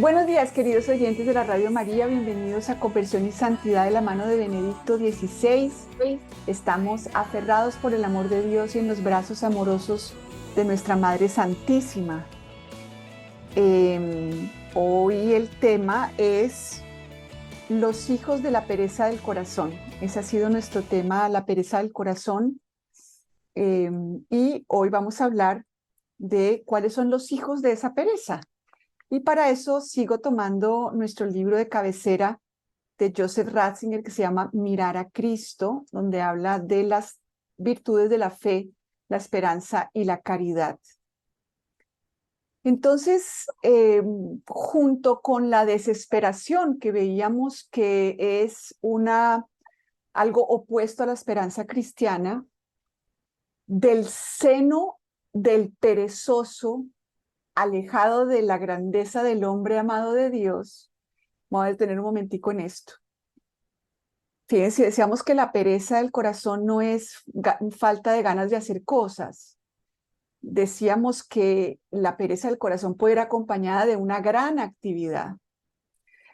Buenos días, queridos oyentes de la Radio María, bienvenidos a Conversión y Santidad de la mano de Benedicto XVI. Estamos aferrados por el amor de Dios y en los brazos amorosos de nuestra Madre Santísima. Hoy el tema es los hijos de la pereza del corazón. Ese ha sido nuestro tema, la pereza del corazón. Y hoy vamos a hablar de cuáles son los hijos de esa pereza. Y para eso sigo tomando nuestro libro de cabecera de Joseph Ratzinger que se llama Mirar a Cristo, donde habla de las virtudes de la fe, la esperanza y la caridad. Entonces, junto con la desesperación que veíamos que es algo opuesto a la esperanza cristiana, del seno del perezoso, alejado de la grandeza del hombre amado de Dios, vamos a detener un momentico en esto. Fíjense, decíamos que la pereza del corazón no es falta de ganas de hacer cosas. Decíamos que la pereza del corazón puede ir acompañada de una gran actividad.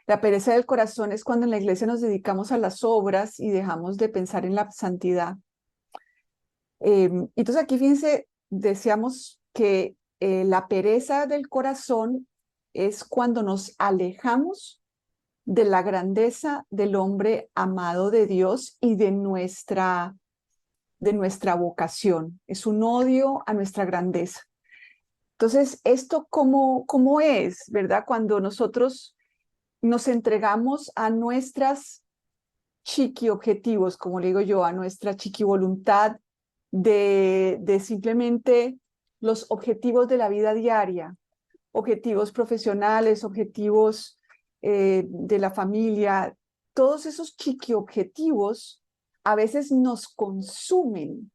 La pereza del corazón es cuando en la iglesia nos dedicamos a las obras y dejamos de pensar en la santidad. Entonces aquí, fíjense, decíamos que la pereza del corazón es cuando nos alejamos de la grandeza del hombre amado de Dios y de nuestra vocación. Es un odio a nuestra grandeza. Entonces, ¿esto cómo es, verdad? Cuando nosotros nos entregamos a nuestras chiqui objetivos, como le digo yo, a nuestra chiqui voluntad de simplemente los objetivos de la vida diaria, objetivos profesionales, objetivos de la familia, todos esos chiqui objetivos a veces nos consumen.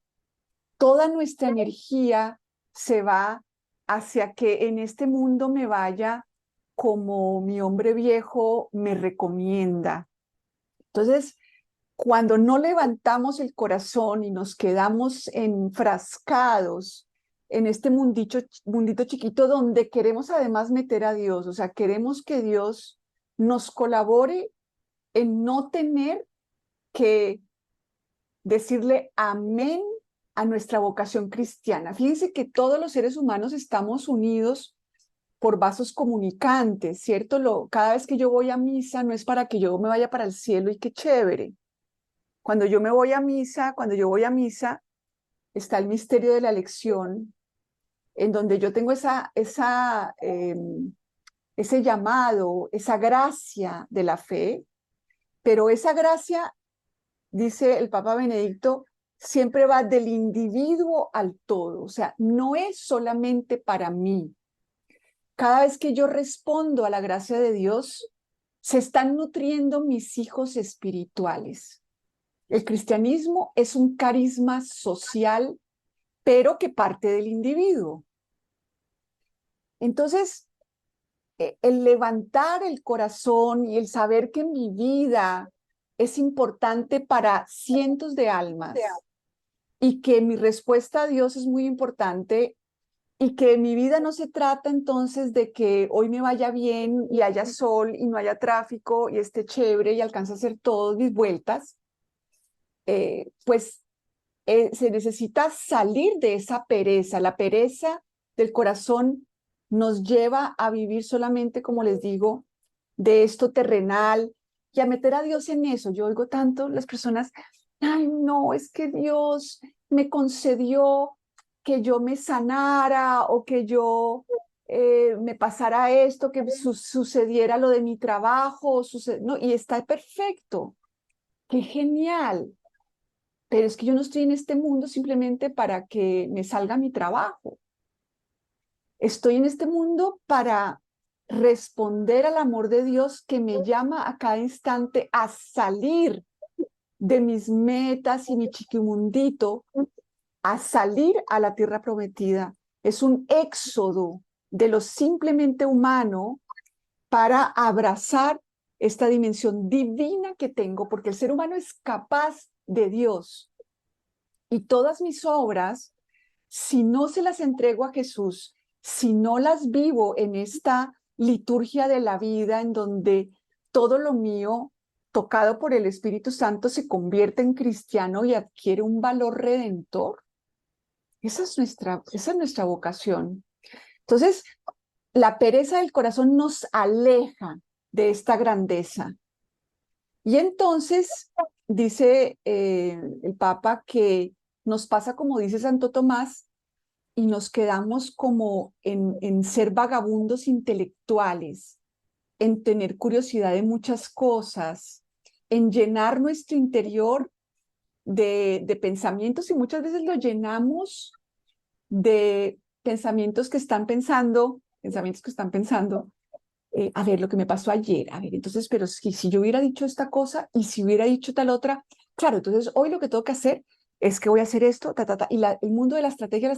Toda nuestra energía se va hacia que en este mundo me vaya como mi hombre viejo me recomienda. Entonces, cuando no levantamos el corazón y nos quedamos enfrascados en este mundito chiquito donde queremos además meter a Dios, o sea, queremos que Dios nos colabore en no tener que decirle amén a nuestra vocación cristiana. Fíjense que todos los seres humanos estamos unidos por vasos comunicantes, ¿cierto? Cada vez que yo voy a misa no es para que yo me vaya para el cielo y qué chévere. Cuando yo voy a misa, está el misterio de la elección, en donde yo tengo ese llamado, esa gracia de la fe, pero esa gracia, dice el Papa Benedicto, siempre va del individuo al todo, o sea, no es solamente para mí. Cada vez que yo respondo a la gracia de Dios, se están nutriendo mis hijos espirituales. El cristianismo es un carisma social, pero que parte del individuo. Entonces, el levantar el corazón y el saber que mi vida es importante para cientos de almas y que mi respuesta a Dios es muy importante y que mi vida no se trata entonces de que hoy me vaya bien y haya sol y no haya tráfico y esté chévere y alcance a hacer todas mis vueltas, pues se necesita salir de esa pereza. La pereza del corazón nos lleva a vivir solamente, como les digo, de esto terrenal y a meter a Dios en eso. Yo oigo tanto las personas, ay, no, es que Dios me concedió que yo me sanara o que yo me pasara esto, que sucediera lo de mi trabajo, no, y está perfecto, qué genial. Pero es que yo no estoy en este mundo simplemente para que me salga mi trabajo. Estoy en este mundo para responder al amor de Dios que me llama a cada instante a salir de mis metas y mi chiquimundito, a salir a la tierra prometida. Es un éxodo de lo simplemente humano para abrazar esta dimensión divina que tengo, porque el ser humano es capaz de Dios. Y todas mis obras, si no se las entrego a Jesús, si no las vivo en esta liturgia de la vida en donde todo lo mío, tocado por el Espíritu Santo, se convierte en cristiano y adquiere un valor redentor. Esa es nuestra vocación. Entonces, la pereza del corazón nos aleja de esta grandeza. Y entonces dice el Papa que nos pasa como dice Santo Tomás y nos quedamos como en ser vagabundos intelectuales, en tener curiosidad de muchas cosas, en llenar nuestro interior de pensamientos y muchas veces lo llenamos de pensamientos que están pensando, a ver, lo que me pasó ayer, a ver, entonces, pero si yo hubiera dicho esta cosa y si hubiera dicho tal otra, claro, entonces hoy lo que tengo que hacer es que voy a hacer esto, y el mundo de la estrategia,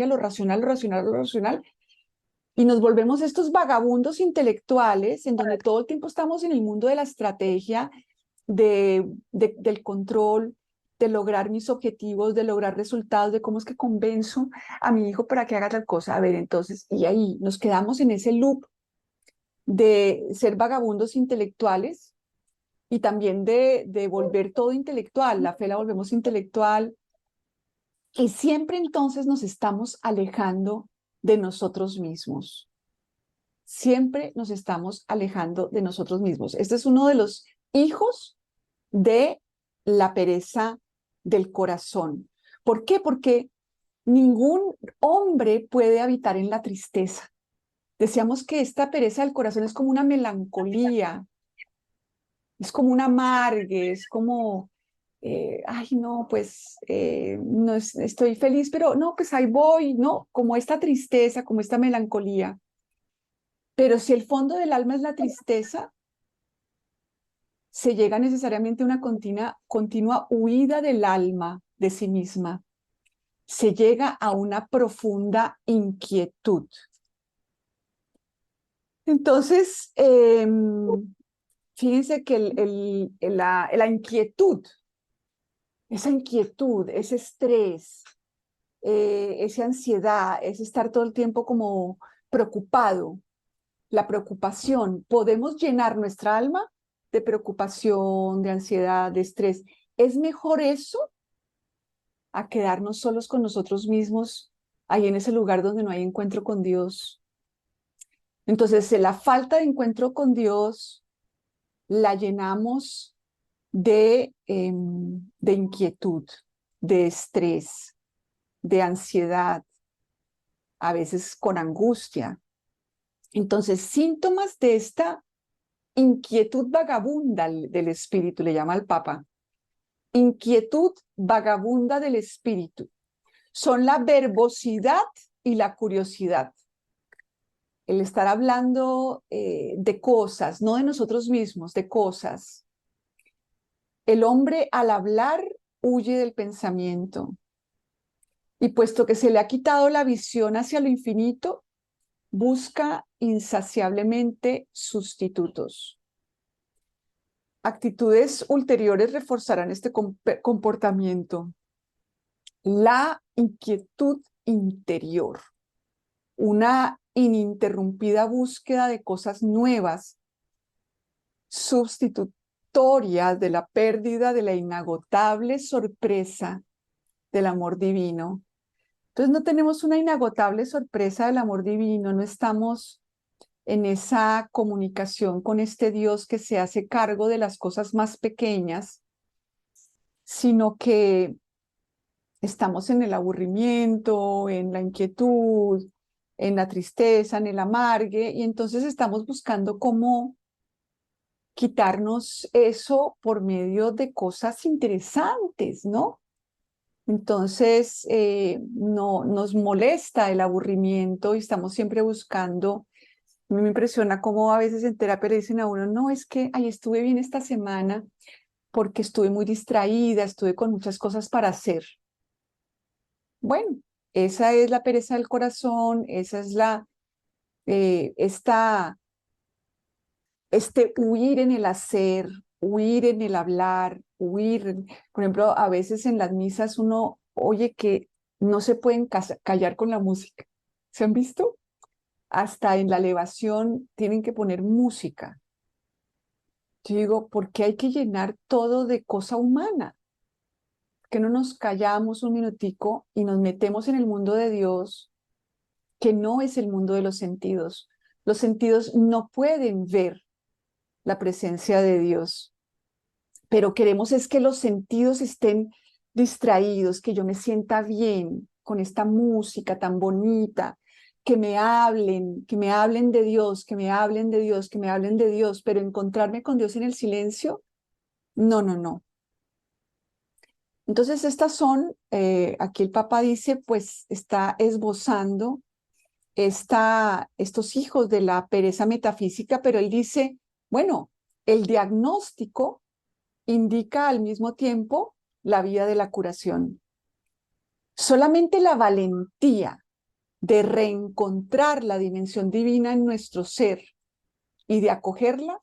lo racional, lo racional, lo racional, y nos volvemos estos vagabundos intelectuales en donde todo el tiempo estamos en el mundo de la estrategia, del control, de lograr mis objetivos, de lograr resultados, de cómo es que convenzo a mi hijo para que haga tal cosa. A ver, entonces, y ahí nos quedamos en ese loop de ser vagabundos intelectuales y también de volver todo intelectual. La fe la volvemos intelectual y siempre entonces nos estamos alejando de nosotros mismos. Siempre nos estamos alejando de nosotros mismos. Este es uno de los hijos de la pereza del corazón. ¿Por qué? Porque ningún hombre puede habitar en la tristeza. Decíamos que esta pereza del corazón es como una melancolía, es como un amargue, es como, ay, no, pues no estoy feliz, pero no, pues ahí voy, ¿no? Como esta tristeza, como esta melancolía. Pero si el fondo del alma es la tristeza, se llega necesariamente a una continua huida del alma de sí misma. Se llega a una profunda inquietud. Entonces, fíjense que la inquietud, esa inquietud, ese estrés, esa ansiedad, ese estar todo el tiempo como preocupado, la preocupación, podemos llenar nuestra alma de preocupación, de ansiedad, de estrés. Es mejor eso a quedarnos solos con nosotros mismos, ahí en ese lugar donde no hay encuentro con Dios. Entonces, la falta de encuentro con Dios la llenamos de inquietud, de estrés, de ansiedad, a veces con angustia. Entonces, síntomas de esta inquietud vagabunda del espíritu, le llama el Papa, inquietud vagabunda del espíritu, son la verbosidad y la curiosidad. El estar hablando de cosas, no de nosotros mismos, de cosas. El hombre al hablar huye del pensamiento y puesto que se le ha quitado la visión hacia lo infinito, busca insaciablemente sustitutos. Actitudes ulteriores reforzarán este comportamiento. La inquietud interior, una ininterrumpida búsqueda de cosas nuevas, sustitutorias de la pérdida de la inagotable sorpresa del amor divino. Entonces no tenemos una inagotable sorpresa del amor divino, no estamos en esa comunicación con este Dios que se hace cargo de las cosas más pequeñas, sino que estamos en el aburrimiento, en la inquietud, en la tristeza, en el amargue, y entonces estamos buscando cómo quitarnos eso por medio de cosas interesantes, ¿no? Entonces, no, nos molesta el aburrimiento y estamos siempre buscando. A mí me impresiona cómo a veces en terapia le dicen a uno, no, es que ahí estuve bien esta semana porque estuve muy distraída, estuve con muchas cosas para hacer. Bueno, esa es la pereza del corazón, esa es este huir en el hacer, huir en el hablar, huir. Por ejemplo, a veces en las misas uno oye que no se pueden callar con la música. ¿Se han visto? hasta en la elevación tienen que poner música. Yo digo, ¿por qué hay que llenar todo de cosa humana? ¿Que no nos callamos un minutico y nos metemos en el mundo de Dios, que no es el mundo de los sentidos? Los sentidos no pueden ver la presencia de Dios, pero queremos es que los sentidos estén distraídos, que yo me sienta bien con esta música tan bonita, que me hablen de Dios, que me hablen de Dios, que me hablen de Dios, pero encontrarme con Dios en el silencio, no, no, no. Entonces estas son, aquí el Papa dice, pues está esbozando estos hijos de la pereza metafísica, pero él dice, bueno, el diagnóstico indica al mismo tiempo la vía de la curación. Solamente la valentía de reencontrar la dimensión divina en nuestro ser y de acogerla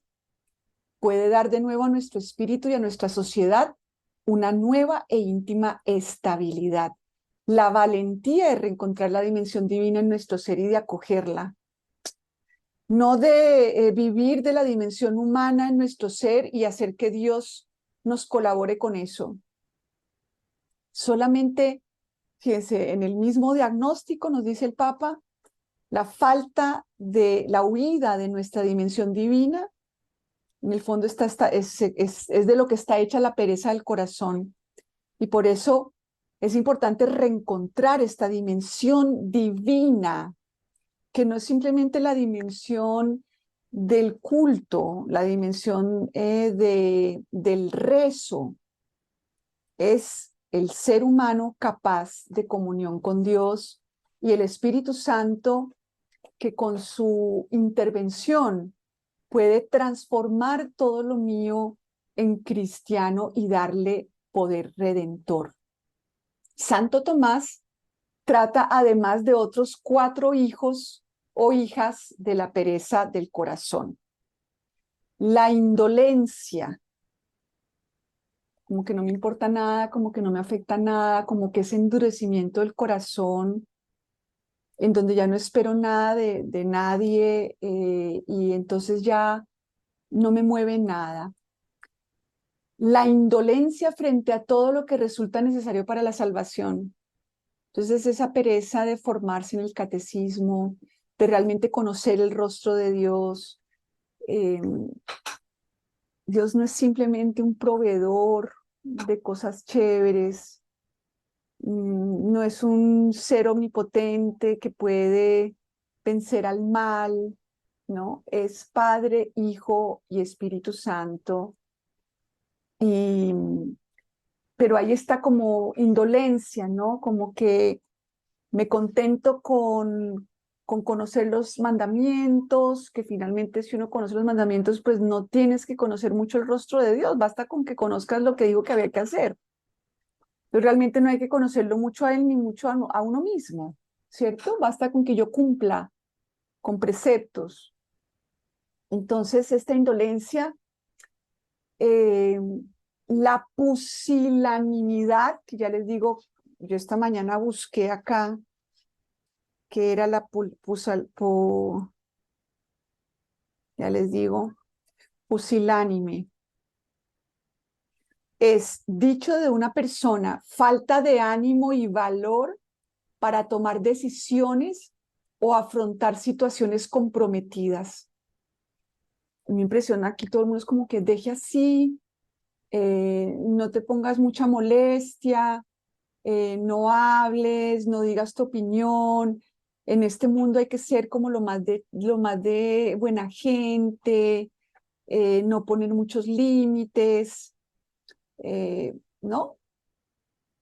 puede dar de nuevo a nuestro espíritu y a nuestra sociedad una nueva e íntima estabilidad. La valentía de reencontrar la dimensión divina en nuestro ser y de acogerla. No de vivir de la dimensión humana en nuestro ser y hacer que Dios nos colabore con eso. Solamente, fíjense, en el mismo diagnóstico nos dice el Papa, la falta de la huida de nuestra dimensión divina, en el fondo es de lo que está hecha la pereza del corazón. Y por eso es importante reencontrar esta dimensión divina, que no es simplemente la dimensión del culto, la dimensión del rezo, es el ser humano capaz de comunión con Dios y el Espíritu Santo que con su intervención puede transformar todo lo mío en cristiano y darle poder redentor. Santo Tomás trata además de otros 4 hijos o hijas de la pereza del corazón. La indolencia, como que no me importa nada, como que no me afecta nada, como que ese endurecimiento del corazón en donde ya no espero nada de nadie y entonces ya no me mueve nada. La indolencia frente a todo lo que resulta necesario para la salvación. Entonces esa pereza de formarse en el catecismo, de realmente conocer el rostro de Dios. Dios no es simplemente un proveedor de cosas chéveres, no es un ser omnipotente que puede vencer al mal, ¿no? Es Padre, Hijo y Espíritu Santo. Y, pero ahí está como indolencia, ¿no? Como que me contento con conocer los mandamientos, que finalmente si uno conoce los mandamientos, pues no tienes que conocer mucho el rostro de Dios, basta con que conozcas lo que digo que había que hacer. Pero realmente no hay que conocerlo mucho a él ni mucho a uno mismo, ¿cierto? Basta con que yo cumpla con preceptos. Entonces, esta indolencia, eh, la pusilanimidad, que ya les digo, yo esta mañana busqué acá, que era ya les digo, pusilánime. Es dicho de una persona, falta de ánimo y valor para tomar decisiones o afrontar situaciones comprometidas. Me impresiona aquí todo el mundo es como que deje así, no te pongas mucha molestia, no hables, no digas tu opinión. En este mundo hay que ser como lo más de buena gente, no poner muchos límites, ¿no?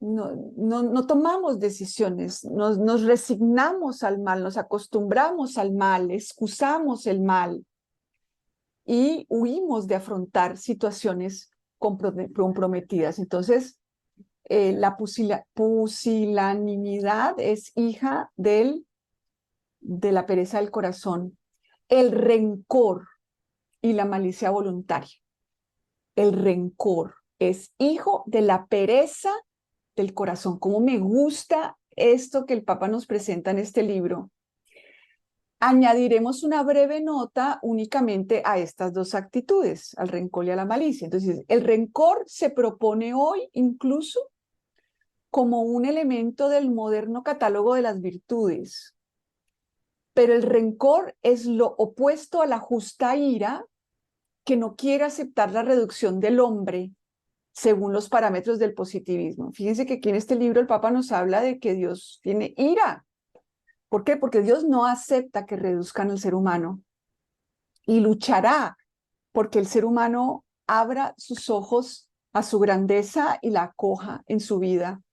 No tomamos decisiones, nos resignamos al mal, nos acostumbramos al mal, excusamos el mal y huimos de afrontar situaciones comprometidas. Entonces, la pusilanimidad es hija de la pereza del corazón, el rencor y la malicia voluntaria. El rencor es hijo de la pereza del corazón. Cómo me gusta esto que el Papa nos presenta en este libro. añadiremos una breve nota únicamente a estas dos actitudes, al rencor y a la malicia. Entonces, el rencor se propone hoy incluso como un elemento del moderno catálogo de las virtudes, pero el rencor es lo opuesto a la justa ira, que no quiere aceptar la reducción del hombre según los parámetros del positivismo. Fíjense que aquí en este libro el Papa nos habla de que Dios tiene ira. ¿Por qué? Porque Dios no acepta que reduzcan al ser humano y luchará porque el ser humano abra sus ojos a su grandeza y la acoja en su vida,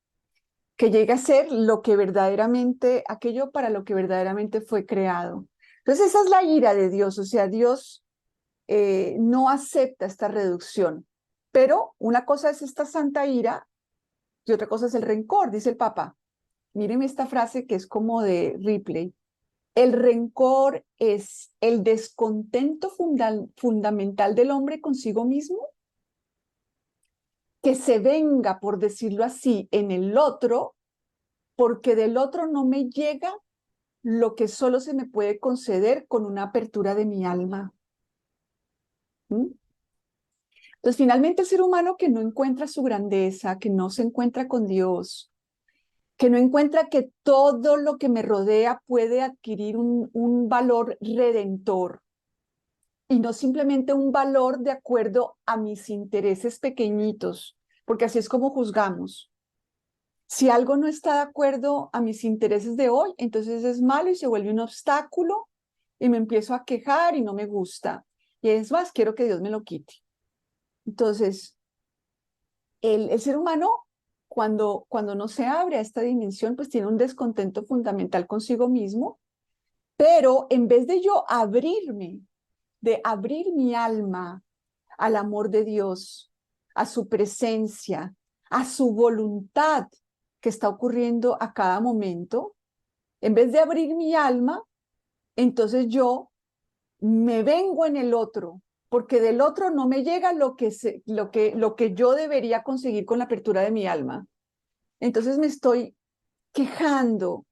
que llegue a ser lo que verdaderamente, aquello para lo que verdaderamente fue creado. Entonces esa es la ira de Dios, o sea, Dios no acepta esta reducción, pero una cosa es esta santa ira y otra cosa es el rencor, dice el Papa. Mírenme esta frase que es como de Ripley. El rencor es el descontento fundamental del hombre consigo mismo, que se venga, por decirlo así, en el otro, porque del otro no me llega lo que solo se me puede conceder con una apertura de mi alma. ¿Mm? Entonces, finalmente el ser humano que no encuentra su grandeza, que no se encuentra con Dios, que no encuentra que todo lo que me rodea puede adquirir un valor redentor y no simplemente un valor de acuerdo a mis intereses pequeñitos, porque así es como juzgamos. Si algo no está de acuerdo a mis intereses de hoy, entonces es malo y se vuelve un obstáculo y me empiezo a quejar y no me gusta. Y es más, quiero que Dios me lo quite. Entonces, el ser humano, cuando no se abre a esta dimensión, pues tiene un descontento fundamental consigo mismo, pero en vez de yo abrirme, de abrir mi alma al amor de Dios, a su presencia, a su voluntad que está ocurriendo a cada momento, en vez de abrir mi alma, entonces yo me vengo en el otro, porque del otro no me llega lo que yo debería conseguir con la apertura de mi alma. Entonces me estoy quejando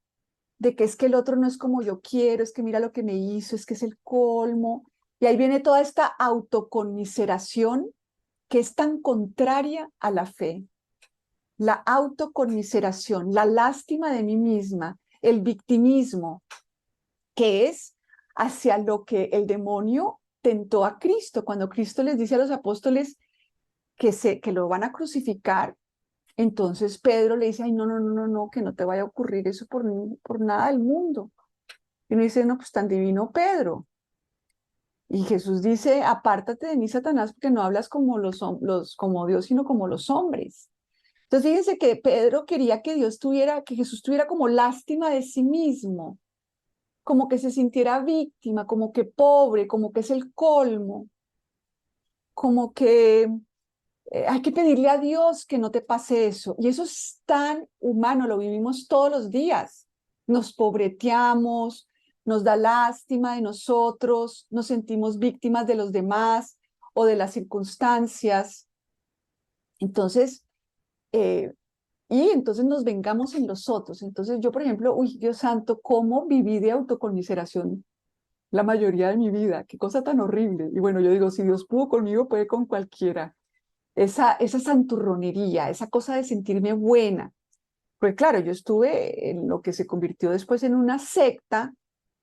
de que es que el otro no es como yo quiero, es que mira lo que me hizo, es que es el colmo. Y ahí viene toda esta autoconmiseración que es tan contraria a la fe. La autoconmiseración, la lástima de mí misma, el victimismo, que es hacia lo que el demonio tentó a Cristo. Cuando Cristo les dice a los apóstoles que lo van a crucificar, entonces Pedro le dice, ay, no, no, no, no, no, que no te vaya a ocurrir eso por nada del mundo. Y uno dice, no, pues tan divino Pedro. Y Jesús dice, apártate de mí, Satanás, porque no hablas como como Dios, sino como los hombres. Entonces fíjense que Pedro quería que que Jesús tuviera como lástima de sí mismo, como que se sintiera víctima, como que pobre, como que es el colmo, como que hay que pedirle a Dios que no te pase eso. Y eso es tan humano, lo vivimos todos los días. Nos pobreteamos, nos da lástima de nosotros, nos sentimos víctimas de los demás o de las circunstancias. Entonces, eh, y entonces nos vengamos en los otros. Entonces yo, por ejemplo, uy, Dios santo, ¿cómo viví de autoconmiseración la mayoría de mi vida? Qué cosa tan horrible. Y bueno, yo digo, si Dios pudo conmigo, puede con cualquiera. Esa santurronería, esa cosa de sentirme buena. Pues claro, yo estuve en lo que se convirtió después en una secta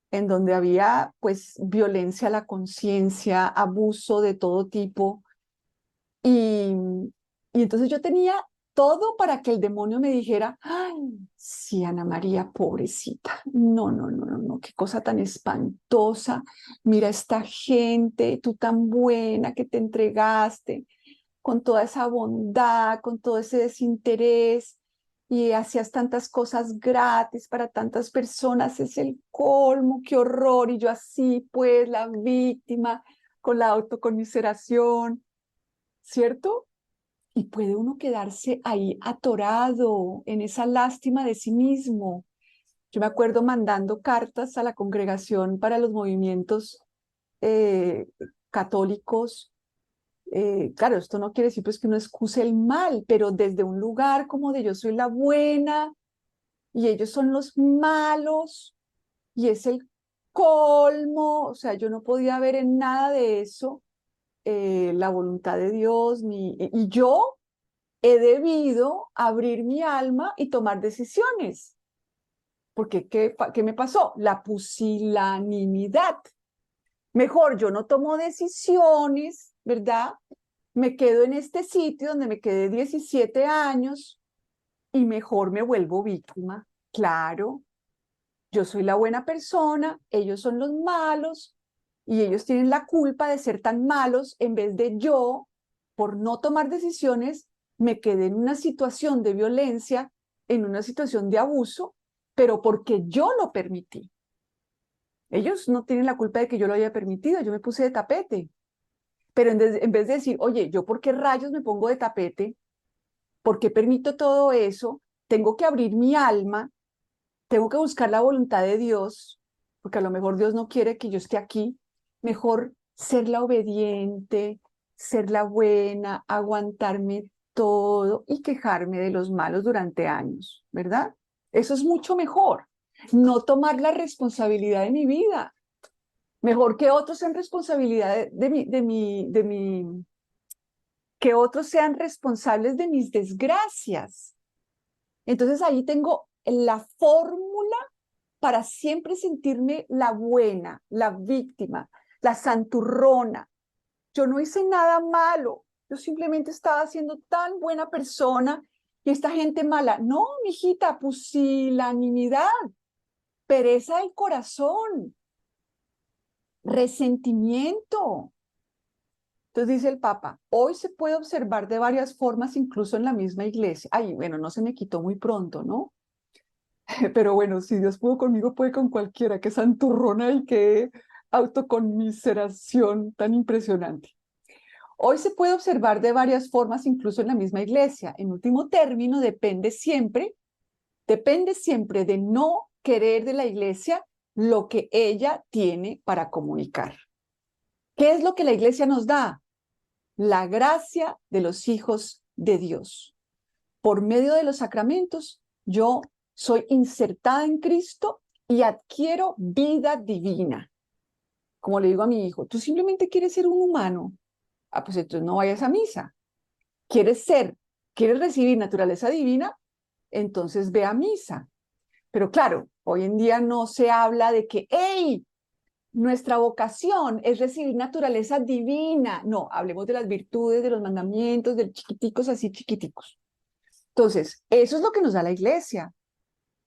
en donde había pues violencia a la conciencia, abuso de todo tipo. Y, y entonces yo tenía todo para que el demonio me dijera, ay, sí, Ana María, pobrecita, no, no, no, no, no, qué cosa tan espantosa, mira esta gente, tú tan buena que te entregaste con toda esa bondad, con todo ese desinterés y hacías tantas cosas gratis para tantas personas, es el colmo, qué horror, y yo así pues la víctima con la autoconmiseración, ¿cierto? Y puede uno quedarse ahí atorado en esa lástima de sí mismo. Yo me acuerdo mandando cartas a la congregación para los movimientos eh, católicos. Claro, esto no quiere decir pues que uno excuse el mal, pero desde un lugar como de yo soy la buena y ellos son los malos y es el colmo, o sea, yo no podía ver en nada de eso la voluntad de Dios, y yo he debido abrir mi alma y tomar decisiones. Porque, ¿qué me pasó? La pusilanimidad. Mejor yo no tomo decisiones, ¿verdad? Me quedo en este sitio donde me quedé 17 años y mejor me vuelvo víctima. Claro, yo soy la buena persona, ellos son los malos y ellos tienen la culpa de ser tan malos en vez de yo, por no tomar decisiones, me quedé en una situación de violencia, en una situación de abuso, pero porque yo lo permití. Ellos no tienen la culpa de que yo lo haya permitido, yo me puse de tapete. Pero en vez de decir, oye, ¿yo por qué rayos me pongo de tapete? ¿Por qué permito todo eso? Tengo que abrir mi alma, tengo que buscar la voluntad de Dios, porque a lo mejor Dios no quiere que yo esté aquí. Mejor ser la obediente, ser la buena, aguantarme todo y quejarme de los malos durante años, ¿verdad? Eso es mucho mejor. No tomar la responsabilidad de mi vida. Mejor que otros sean responsabilidad que otros sean responsables de mis desgracias. Entonces ahí tengo la fórmula para siempre sentirme la buena, la víctima, la santurrona. Yo no hice nada malo, yo simplemente estaba siendo tan buena persona y esta gente mala. No, mijita, pusilanimidad, pereza del corazón, resentimiento. Entonces dice el Papa, hoy se puede observar de varias formas, incluso en la misma iglesia. Ay, bueno, no se me quitó muy pronto, ¿no? Pero bueno, si Dios pudo conmigo, puede con cualquiera. Qué santurrona y qué autoconmiseración tan impresionante. Hoy se puede observar de varias formas, incluso en la misma iglesia. En último término, depende siempre de no querer de la iglesia lo que ella tiene para comunicar. ¿Qué es lo que la iglesia nos da? La gracia de los hijos de Dios. Por medio de los sacramentos, yo soy insertada en Cristo y adquiero vida divina. Como le digo a mi hijo, tú simplemente quieres ser un humano. Ah, pues entonces no vayas a misa. ¿Quieres recibir naturaleza divina? Entonces ve a misa. Pero claro, hoy en día no se habla de que, hey, nuestra vocación es recibir naturaleza divina. No, hablemos de las virtudes, de los mandamientos, de chiquiticos así chiquiticos. Entonces, eso es lo que nos da la iglesia.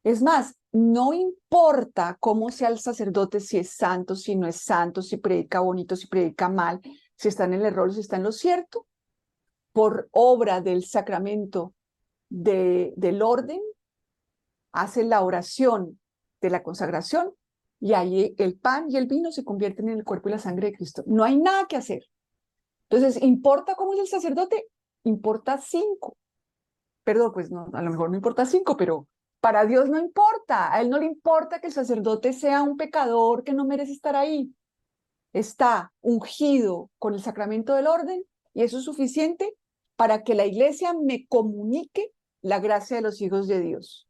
Es más, no importa cómo sea el sacerdote, si es santo, si no es santo, si predica bonito, si predica mal, si está en el error, si está en lo cierto, por obra del sacramento del orden, hace la oración de la consagración y ahí el pan y el vino se convierten en el cuerpo y la sangre de Cristo. No hay nada que hacer. Entonces, ¿importa cómo es el sacerdote? Importa 5. Perdón, pues no, a lo mejor no importa 5, pero para Dios no importa. A Él no le importa que el sacerdote sea un pecador que no merece estar ahí. Está ungido con el sacramento del orden y eso es suficiente para que la iglesia me comunique la gracia de los hijos de Dios.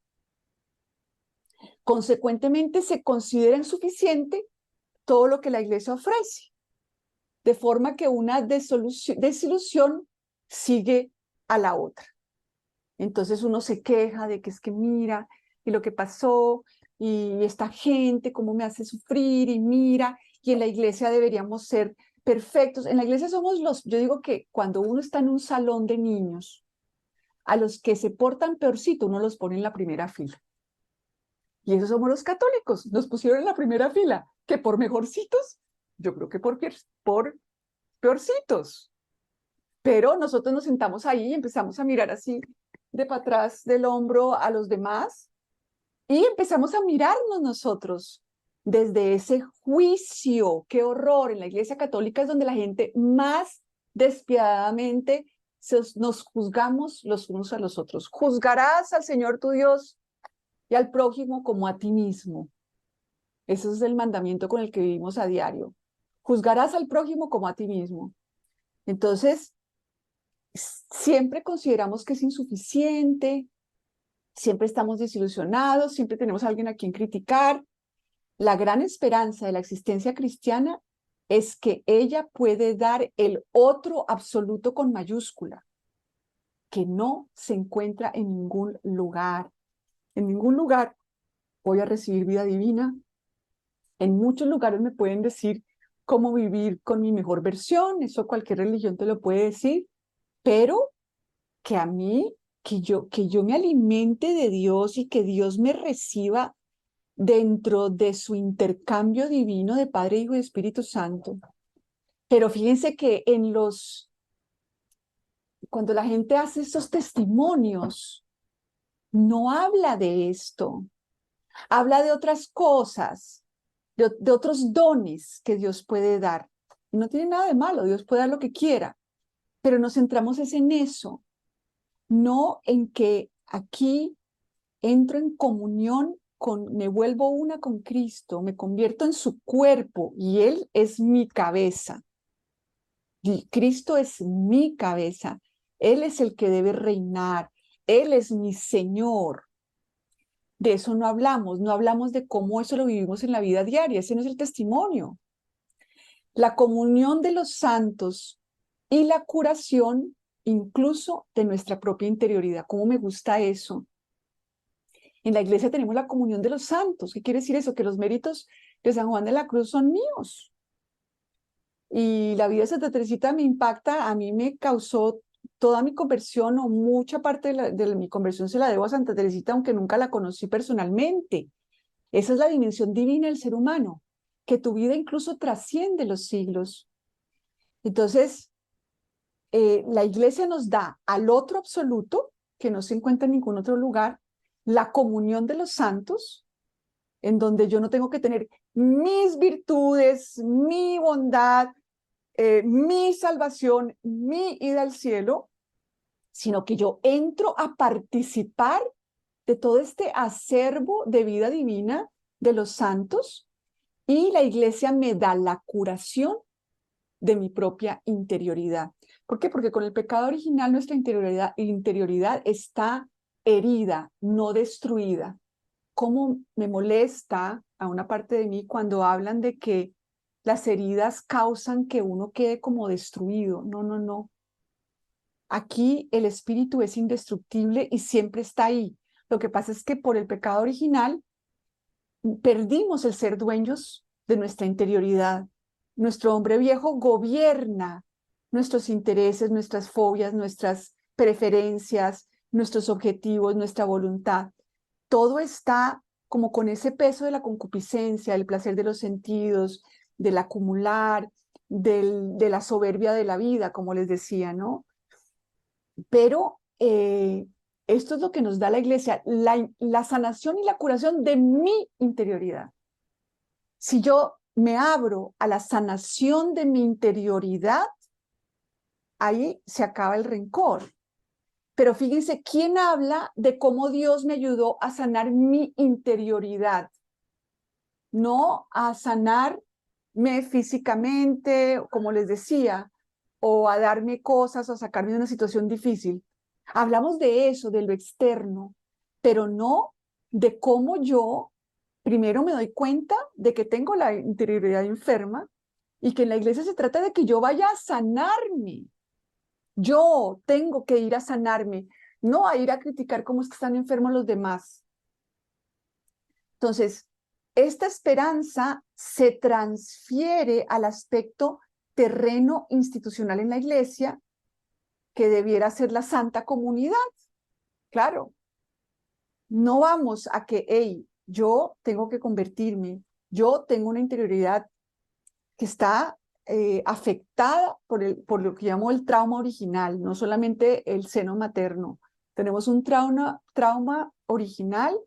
Consecuentemente, se considera insuficiente todo lo que la iglesia ofrece, de forma que una desilusión sigue a la otra. Entonces uno se queja de que es que mira, y lo que pasó, y esta gente, cómo me hace sufrir, y mira, y en la iglesia deberíamos ser perfectos. En la iglesia somos yo digo que cuando uno está en un salón de niños, a los que se portan peorcito, uno los pone en la primera fila. Y esos somos los católicos, nos pusieron en la primera fila, que por mejorcitos, yo creo que por peorcitos. Pero nosotros nos sentamos ahí y empezamos a mirar así de para atrás del hombro a los demás y empezamos a mirarnos nosotros desde ese juicio. ¡Qué horror! En la Iglesia Católica es donde la gente más despiadadamente nos juzgamos los unos a los otros. Juzgarás al Señor tu Dios y al prójimo como a ti mismo. Ese es el mandamiento con el que vivimos a diario. Juzgarás al prójimo como a ti mismo. Entonces, siempre consideramos que es insuficiente, siempre estamos desilusionados, siempre tenemos a alguien a quien criticar. La gran esperanza de la existencia cristiana es que ella puede dar el otro absoluto con mayúscula, que no se encuentra en ningún lugar. En ningún lugar voy a recibir vida divina. En muchos lugares me pueden decir cómo vivir con mi mejor versión, eso cualquier religión te lo puede decir, pero que a mí, que yo me alimente de Dios y que Dios me reciba dentro de su intercambio divino de Padre, Hijo y Espíritu Santo. Pero fíjense que cuando la gente hace estos testimonios, no habla de esto, habla de otras cosas, de otros dones que Dios puede dar. Y no tiene nada de malo, Dios puede dar lo que quiera, pero nos centramos es en eso, no en que aquí entro en comunión me vuelvo una con Cristo, me convierto en su cuerpo y Él es mi cabeza. Y Cristo es mi cabeza, Él es el que debe reinar, Él es mi Señor. De eso no hablamos, no hablamos de cómo eso lo vivimos en la vida diaria, ese no es el testimonio. La comunión de los santos y la curación incluso de nuestra propia interioridad. ¿Cómo me gusta eso? En la iglesia tenemos la comunión de los santos. ¿Qué quiere decir eso? Que los méritos de San Juan de la Cruz son míos. Y la vida de Santa Teresita me impacta, a mí me causó toda mi conversión o mucha parte de mi conversión se la debo a Santa Teresita, aunque nunca la conocí personalmente. Esa es la dimensión divina del ser humano, que tu vida incluso trasciende los siglos. Entonces, la iglesia nos da al otro absoluto, que no se encuentra en ningún otro lugar, la comunión de los santos, en donde yo no tengo que tener mis virtudes, mi bondad, mi salvación, mi ida al cielo, sino que yo entro a participar de todo este acervo de vida divina de los santos y la iglesia me da la curación de mi propia interioridad. ¿Por qué? Porque con el pecado original nuestra interioridad está herida, no destruida. ¿Cómo me molesta a una parte de mí cuando hablan de que las heridas causan que uno quede como destruido? No, no, no. Aquí el espíritu es indestructible y siempre está ahí. Lo que pasa es que por el pecado original perdimos el ser dueños de nuestra interioridad. Nuestro hombre viejo gobierna nuestros intereses, nuestras fobias, nuestras preferencias, nuestros objetivos, nuestra voluntad. Todo está como con ese peso de la concupiscencia, del placer de los sentidos, del acumular, de la soberbia de la vida, como les decía, ¿no? Pero esto es lo que nos da la iglesia, la sanación y la curación de mi interioridad. Si yo me abro a la sanación de mi interioridad, ahí se acaba el rencor. Pero fíjense, ¿quién habla de cómo Dios me ayudó a sanar mi interioridad? No a sanarme físicamente, como les decía, o a darme cosas o a sacarme de una situación difícil. Hablamos de eso, de lo externo, pero no de cómo yo primero me doy cuenta de que tengo la interioridad enferma y que en la iglesia se trata de que yo vaya a sanarme. Yo tengo que ir a sanarme, no a ir a criticar cómo es que están enfermos los demás. Entonces, esta esperanza se transfiere al aspecto terreno institucional en la iglesia, que debiera ser la santa comunidad. Claro, no vamos a que, hey, yo tengo que convertirme, yo tengo una interioridad que está afectada por lo que llamo el trauma original, no solamente el seno materno. Tenemos un trauma original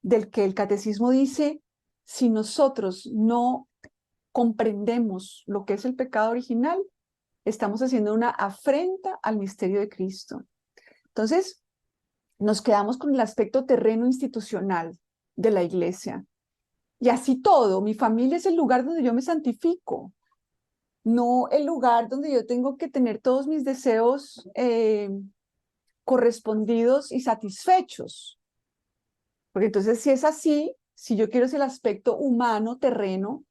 del que el catecismo dice, si nosotros no comprendemos lo que es el pecado original, estamos haciendo una afrenta al misterio de Cristo. Entonces, nos quedamos con el aspecto terreno institucional de la iglesia. Y así todo, mi familia es el lugar donde yo me santifico, no el lugar donde yo tengo que tener todos mis deseos correspondidos y satisfechos. Porque entonces, si es así, si yo quiero es el aspecto humano, terreno,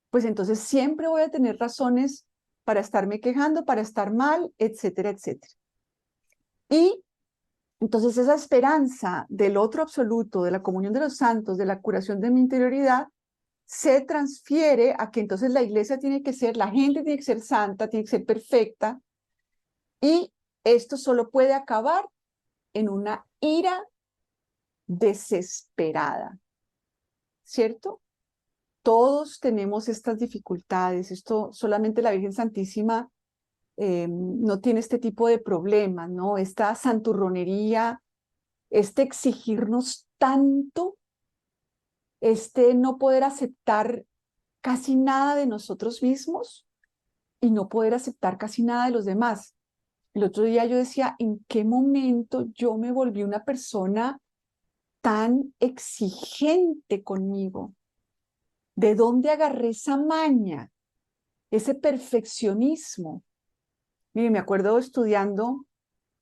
pues entonces siempre voy a tener razones para estarme quejando, para estar mal, etcétera, etcétera. Y entonces esa esperanza del otro absoluto, de la comunión de los santos, de la curación de mi interioridad, se transfiere a que entonces la iglesia tiene que ser, la gente tiene que ser santa, tiene que ser perfecta, y esto solo puede acabar en una ira desesperada, ¿cierto? Todos tenemos estas dificultades, esto solamente la Virgen Santísima no tiene este tipo de problemas, ¿no? Esta santurronería, este exigirnos tanto, este no poder aceptar casi nada de nosotros mismos y no poder aceptar casi nada de los demás. El otro día yo decía, ¿en qué momento yo me volví una persona tan exigente conmigo? ¿De dónde agarré esa maña, ese perfeccionismo? Mire, me acuerdo estudiando,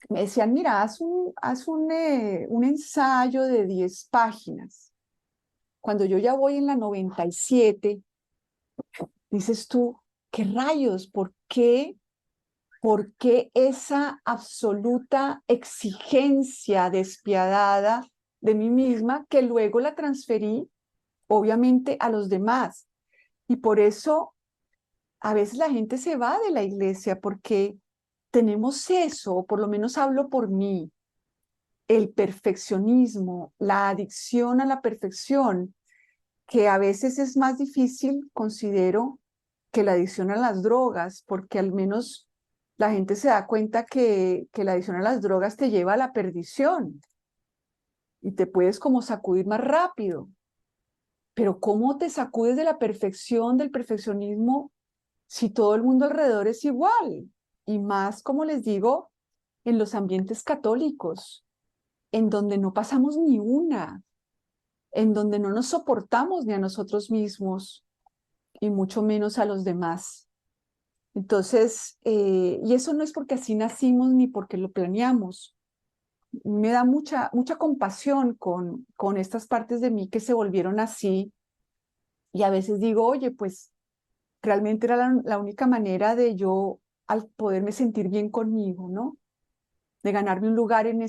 me decían, mira, un ensayo de 10 páginas. Cuando yo ya voy en la 97, dices tú, ¿qué rayos? ¿Por qué esa absoluta exigencia despiadada de mí misma que luego la transferí, obviamente, a los demás? Y por eso a veces la gente se va de la iglesia porque tenemos eso, o por lo menos hablo por mí, el perfeccionismo, la adicción a la perfección, que a veces es más difícil, considero, que la adicción a las drogas, porque al menos la gente se da cuenta que la adicción a las drogas te lleva a la perdición y te puedes como sacudir más rápido. Pero ¿cómo te sacudes de la perfección, del perfeccionismo, si todo el mundo alrededor es igual? Y más, como les digo, en los ambientes católicos, en donde no pasamos ni una, en donde no nos soportamos ni a nosotros mismos y mucho menos a los demás. Entonces, y eso no es porque así nacimos ni porque lo planeamos. Me da mucha compasión con estas partes de mí que se volvieron así y a veces digo, oye, pues realmente era la única manera de yo al poderme sentir bien conmigo, ¿no? De ganarme un lugar en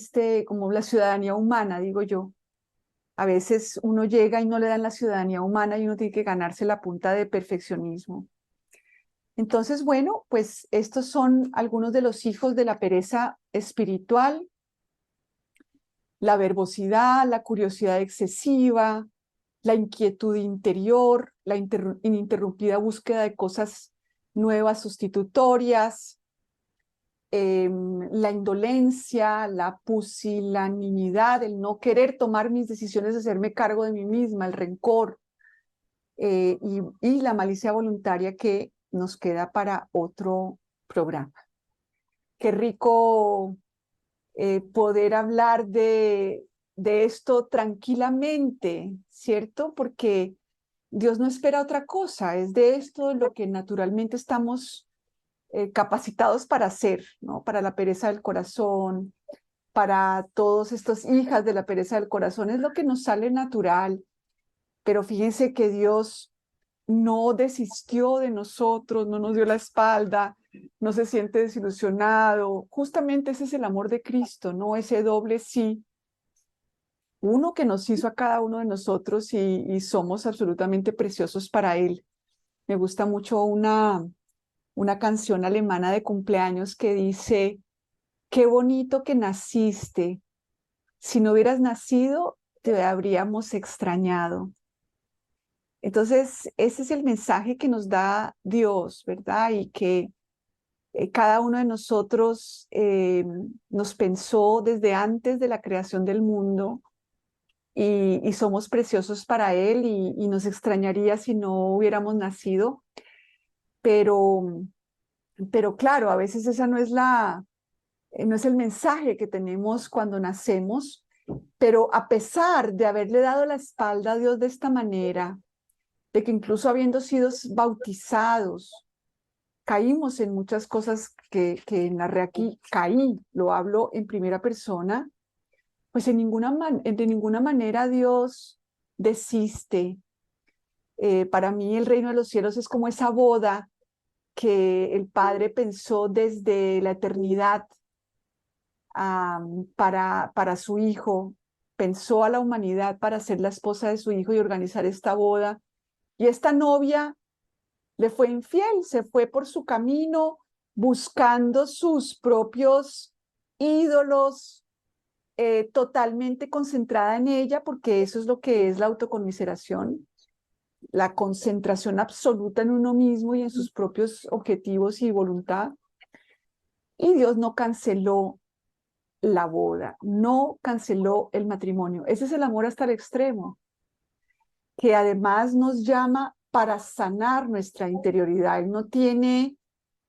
como la ciudadanía humana, digo yo. A veces uno llega y no le dan la ciudadanía humana y uno tiene que ganarse la punta de perfeccionismo. Entonces, bueno, pues estos son algunos de los hijos de la pereza espiritual: la verbosidad, la curiosidad excesiva, la inquietud interior, la ininterrumpida búsqueda de cosas nuevas, sustitutorias, la indolencia, la pusilanimidad, el no querer tomar mis decisiones, hacerme cargo de mí misma, el rencor, y la malicia voluntaria, que nos queda para otro programa. Qué rico poder hablar de esto tranquilamente, ¿cierto? Porque Dios no espera otra cosa, es de esto lo que naturalmente estamos capacitados para hacer, ¿no? Para la pereza del corazón, para todos estos hijas de la pereza del corazón, es lo que nos sale natural. Pero fíjense que Dios no desistió de nosotros, no nos dio la espalda, no se siente desilusionado. Justamente ese es el amor de Cristo, ¿no? Ese doble sí, uno que nos hizo a cada uno de nosotros y somos absolutamente preciosos para Él. Me gusta mucho una canción alemana de cumpleaños que dice, qué bonito que naciste. Si no hubieras nacido, te habríamos extrañado. Entonces, ese es el mensaje que nos da Dios, ¿verdad? Y que cada uno de nosotros nos pensó desde antes de la creación del mundo y somos preciosos para Él y nos extrañaría si no hubiéramos nacido. Pero, pero claro, a veces esa no es el mensaje que tenemos cuando nacemos, pero a pesar de haberle dado la espalda a Dios de esta manera, de que incluso habiendo sido bautizados, caímos en muchas cosas que narré aquí, caí, lo hablo en primera persona, pues de ninguna manera Dios desiste. Para mí el reino de los cielos es como esa boda que el Padre pensó desde la eternidad para su Hijo, pensó a la humanidad para ser la esposa de su Hijo y organizar esta boda. Y esta novia le fue infiel, se fue por su camino buscando sus propios ídolos, totalmente concentrada en ella, porque eso es lo que es la autoconmiseración, la concentración absoluta en uno mismo y en sus propios objetivos y voluntad. Y Dios no canceló la boda, no canceló el matrimonio. Ese es el amor hasta el extremo, que además nos llama para sanar nuestra interioridad. Él no tiene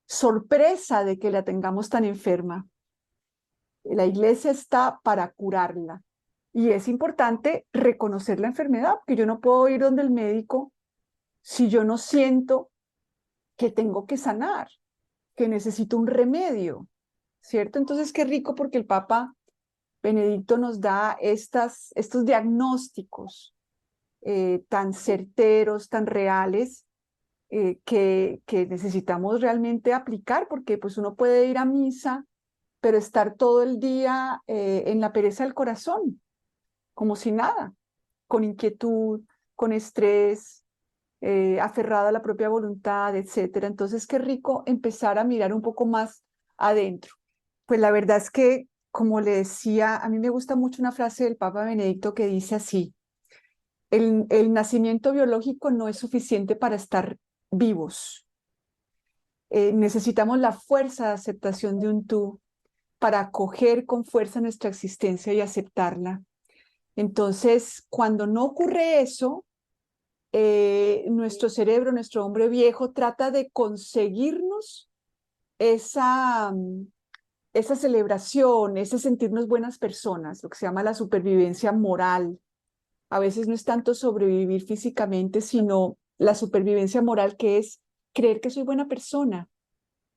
sorpresa de que la tengamos tan enferma. La iglesia está para curarla. Y es importante reconocer la enfermedad, porque yo no puedo ir donde el médico si yo no siento que tengo que sanar, que necesito un remedio, ¿cierto? Entonces, qué rico porque el Papa Benedicto nos da estos diagnósticos tan certeros, tan reales, que necesitamos realmente aplicar, porque pues uno puede ir a misa, pero estar todo el día en la pereza del corazón, como si nada, con inquietud, con estrés, aferrado a la propia voluntad, etcétera. Entonces, qué rico empezar a mirar un poco más adentro. Pues la verdad es que, como le decía, a mí me gusta mucho una frase del Papa Benedicto que dice así: el nacimiento biológico no es suficiente para estar vivos. Necesitamos la fuerza de aceptación de un tú para acoger con fuerza nuestra existencia y aceptarla. Entonces, cuando no ocurre eso, nuestro cerebro, nuestro hombre viejo, trata de conseguirnos esa, esa celebración, ese sentirnos buenas personas, lo que se llama la supervivencia moral. A veces no es tanto sobrevivir físicamente, sino la supervivencia moral, que es creer que soy buena persona,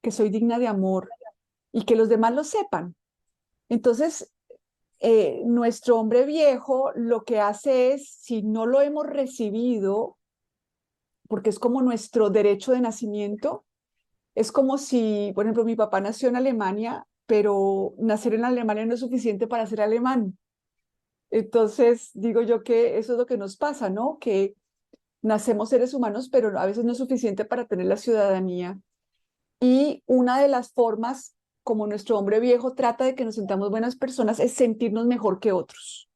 que soy digna de amor y que los demás lo sepan. Entonces, nuestro hombre viejo lo que hace es, si no lo hemos recibido, porque es como nuestro derecho de nacimiento, es como si, por ejemplo, mi papá nació en Alemania, pero nacer en Alemania no es suficiente para ser alemán. Entonces, digo yo que eso es lo que nos pasa, ¿no? Que nacemos seres humanos, pero a veces no es suficiente para tener la ciudadanía. Y una de las formas como nuestro hombre viejo trata de que nos sintamos buenas personas es sentirnos mejor que otros.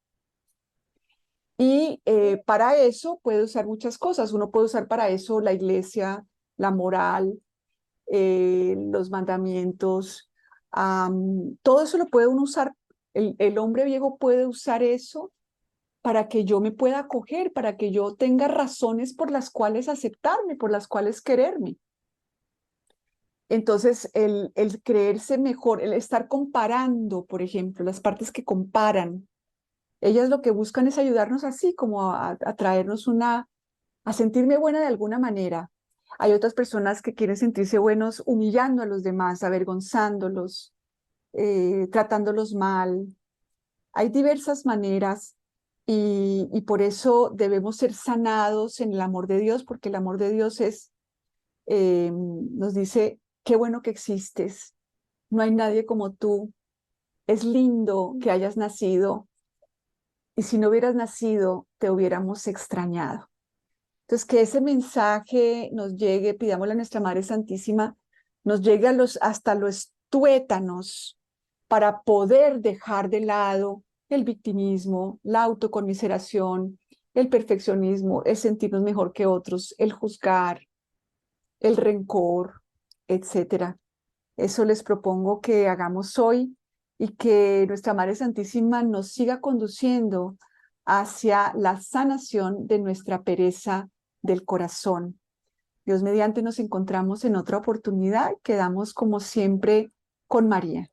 Y para eso puede usar muchas cosas. Uno puede usar para eso la iglesia, la moral, los mandamientos. Todo eso lo puede uno usar. El hombre viejo puede usar eso para que yo me pueda acoger, para que yo tenga razones por las cuales aceptarme, por las cuales quererme. Entonces, el creerse mejor, el estar comparando, por ejemplo, las partes que comparan, ellas lo que buscan es ayudarnos así, como a traernos a sentirme buena de alguna manera. Hay otras personas que quieren sentirse buenos humillando a los demás, avergonzándolos, tratándolos mal. Hay diversas maneras y por eso debemos ser sanados en el amor de Dios, porque el amor de Dios nos dice, qué bueno que existes, no hay nadie como tú, es lindo que hayas nacido y si no hubieras nacido te hubiéramos extrañado. Entonces, que ese mensaje nos llegue, pidámosle a nuestra Madre Santísima, nos llegue hasta los tuétanos para poder dejar de lado el victimismo, la autoconmiseración, el perfeccionismo, el sentirnos mejor que otros, el juzgar, el rencor, etcétera. Eso les propongo que hagamos hoy y que nuestra Madre Santísima nos siga conduciendo hacia la sanación de nuestra pereza del corazón. Dios mediante nos encontramos en otra oportunidad. Quedamos como siempre con María.